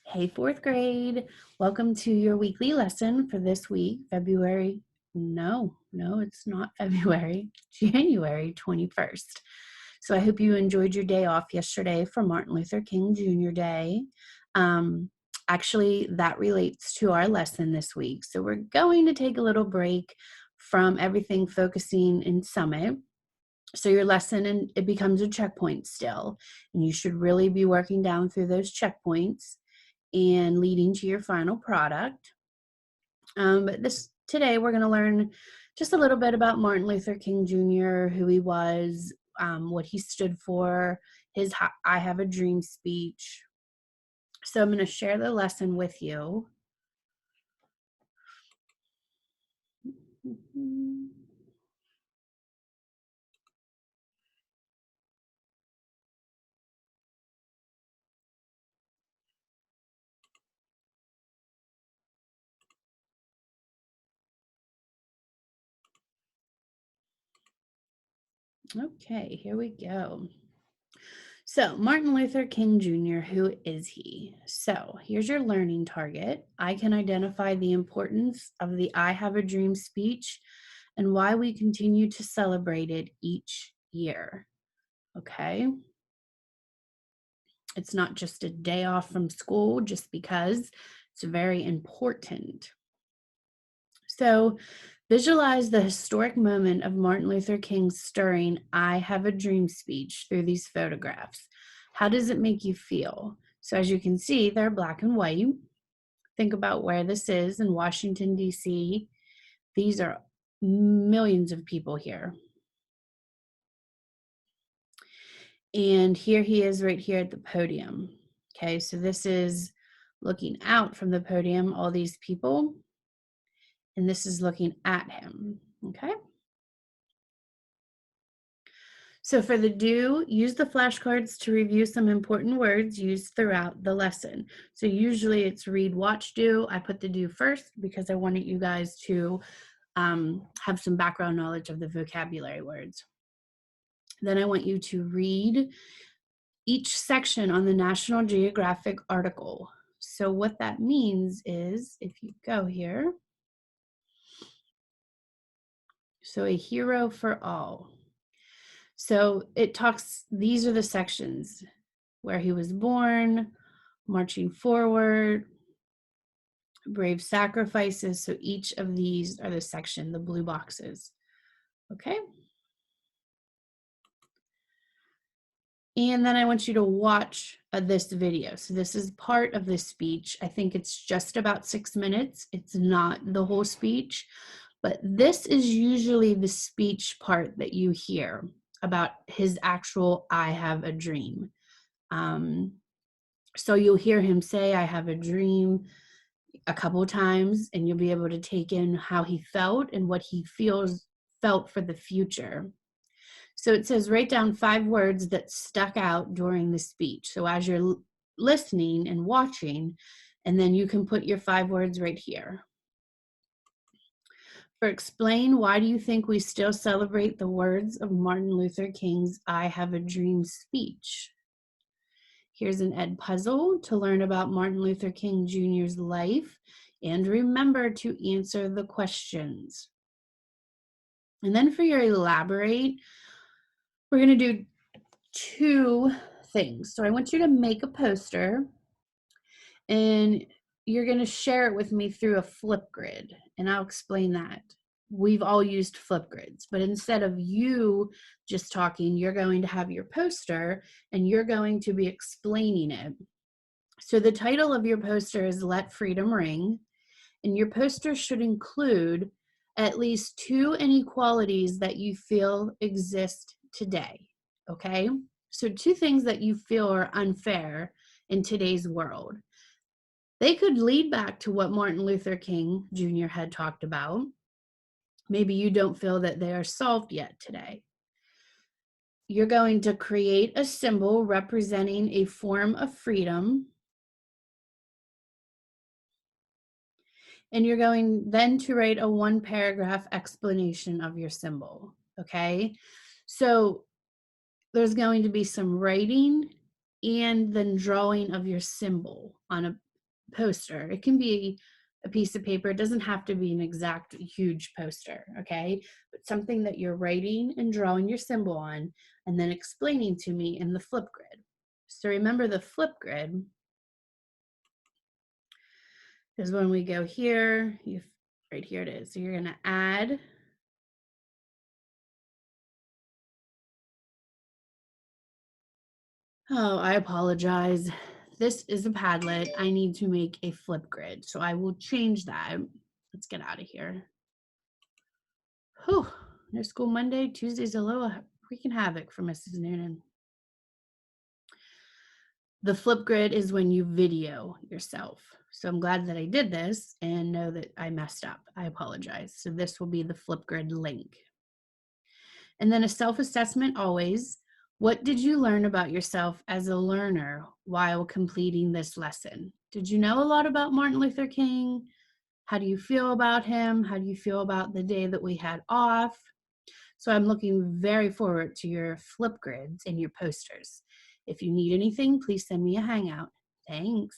Hey, fourth grade. Welcome to your weekly lesson for this week, it's not February, January 21st. So I hope you enjoyed your day off yesterday for Martin Luther King Jr. Day. Actually, that relates to our lesson this week. So we're going to take a little break from everything focusing in Summit. So your lesson, and it becomes a checkpoint still, and you should really be working down through those checkpoints and leading to your final product. But today we're going to learn just a little bit about Martin Luther King Jr., who he was, what he stood for, his I Have a Dream speech. So I'm going to share the lesson with you. Okay, here we go. So, Martin Luther King Jr., who is he? So, here's your learning target. I can identify the importance of the I Have a Dream speech and why we continue to celebrate it each year. Okay? It's not just a day off from school just because, it's very important. So, visualize the historic moment of Martin Luther King's stirring I Have a Dream speech through these photographs. How does it make you feel? So, as you can see, they're black and white. Think about where this is in Washington, D.C. These are millions of people here. And here he is right here at the podium. Okay, so this is looking out from the podium, all these people. And this is looking at him. Okay. So for the do, use the flashcards to review some important words used throughout the lesson. So usually it's read, watch, do. I put the do first because I wanted you guys to have some background knowledge of the vocabulary words. Then I want you to read each section on the National Geographic article. So what that means is, if you go here, so a hero for all. So it talks, these are the sections: where he was born, marching forward, brave sacrifices. So each of these are the section, the blue boxes. Okay. And then I want you to watch this video. So this is part of the speech. I think it's just about 6 minutes. It's not the whole speech, but this is usually the speech part that you hear about his actual I Have a Dream. So you'll hear him say, I have a dream, a couple of times, and you'll be able to take in how he felt and what he felt for the future. So it says, write down 5 words that stuck out during the speech. So as you're listening and watching, and then you can put your 5 words right here. For explain, why do you think we still celebrate the words of Martin Luther King's I Have a Dream speech? Here's an Ed puzzle to learn about Martin Luther King Jr.'s life and remember to answer the questions. And then for your elaborate, we're going to do 2 things. So I want you to make a poster and you're going to share it with me through a flip grid, and I'll explain that. We've all used flip grids, but instead of you just talking, you're going to have your poster and you're going to be explaining it. So the title of your poster is Let Freedom Ring, and your poster should include at least 2 inequalities that you feel exist today, okay? So 2 things that you feel are unfair in today's world. They could lead back to what Martin Luther King Jr. had talked about. Maybe you don't feel that they are solved yet today. You're going to create a symbol representing a form of freedom. And you're going then to write a 1-paragraph explanation of your symbol, okay? So there's going to be some writing and then drawing of your symbol on poster. It can be a piece of paper. It doesn't have to be an exact huge poster, okay? But something that you're writing and drawing your symbol on and then explaining to me in the flip grid. So remember the flip grid is when we go here, right here it is. So you're gonna add Oh, I apologize. This is a Padlet. I need to make a flip grid. So I will change that. Let's get out of here. Whew. No school Monday. Tuesday's a little freaking havoc for Mrs. Noonan. The flip grid is when you video yourself. So I'm glad that I did this and know that I messed up. I apologize. So this will be the flip grid link. And then a self-assessment always. What did you learn about yourself as a learner while completing this lesson? Did you know a lot about Martin Luther King? How do you feel about him? How do you feel about the day that we had off? So I'm looking very forward to your flip grids and your posters. If you need anything, please send me a hangout. Thanks.